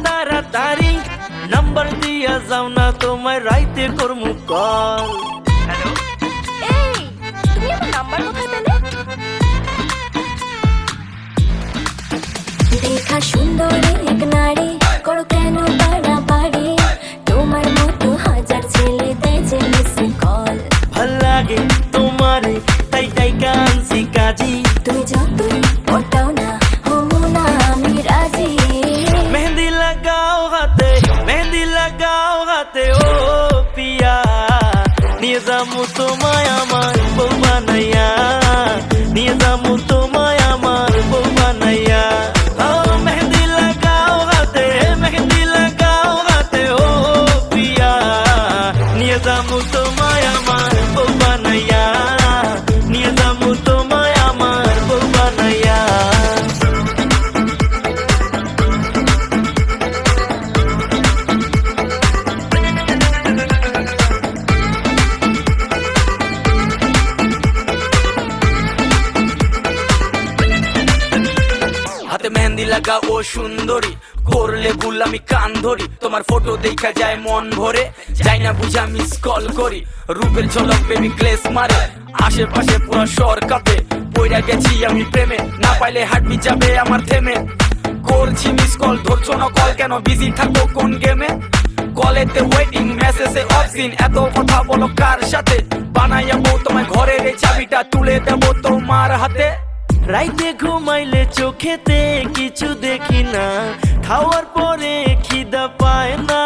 তাড়াতাড়ি নাম্বার দিয়া যাও না তোমায় রাইতে করমু কল। হ্যালো, এই তুমি আমার নাম্বার কোথায় পেলে? দেখা সুন্দরী এক নারী করো কেন বাড়াবাড়ি, তোমার মতো হাজার ছেলে দেয় যে মিস কল। ভাল লাগে তোমারে তাই তাই কানছি কাজী, তুমি যতই পটাও না হবো না আমি রাজি। মেহেন্দি লাগাও হাতে, মেহেন্দি লাগাও হাতে ও পিয়া, নিয়ে যামু তোমায় আমার বউ বানাইয়া, নিয়ে যামু তোমায় আমার বউ বানাইয়া। ও মেহেন্দি লাগাও হাতে, মেহেন্দি লাগাও হাতে ও পিয়া, নিয়ে যামু তোমায় আমার বউ বানাইয়া, নিয়ে যামু তোমায় আমার বউ বানাইয়া। হাতে মেহেন্দি লাগা ও সুন্দরী, করলে ভুল আমি কান ধরি, তোমার ফটো দেখা যায় মন ভরে, যাই না বুঝা মিস কল করি, রূপের ঝলক বেবি গ্লেস মারে, আশেপাশে পুরো শহর কাঁপে, পইরা গেছি আমি প্রেমে, না পাইলে হাঁটবি যাবে আমার থেমে, করছি মিস কল ধরছো না কল কেন, বিজি থাকো কোন গেমে, কলেতে ওয়েটিং মেসেজে অপশন, এত কথা বলো কার সাথে, বানাইয়া বউ তোমায় ঘরের এই চাবিটা তুলে দেবো তোমার হাতে। রাইতে ঘুমাইলে চোখেতে কিছু দেখি না, খাওয়ার পরে খিদা পায় না,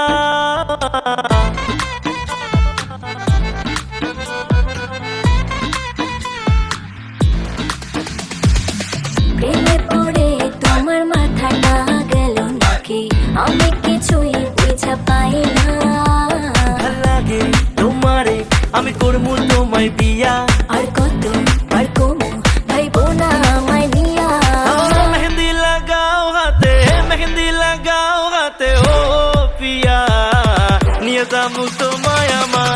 প্রেমে পড়ে তোমার মাথাটা গেল নাকি, আমি কিছুই বুঝা পাই না। ভাল লাগে তোমারে আমি করমু তোমায় বিয়া, আর কত আর কমু ভাইবো না আমায় নিয়া। মেহেন্দি লাগাও হাতে, মেহেন্দি লাগাও হাতে ও পিয়া, নিয়ে যামু তোমায় আমার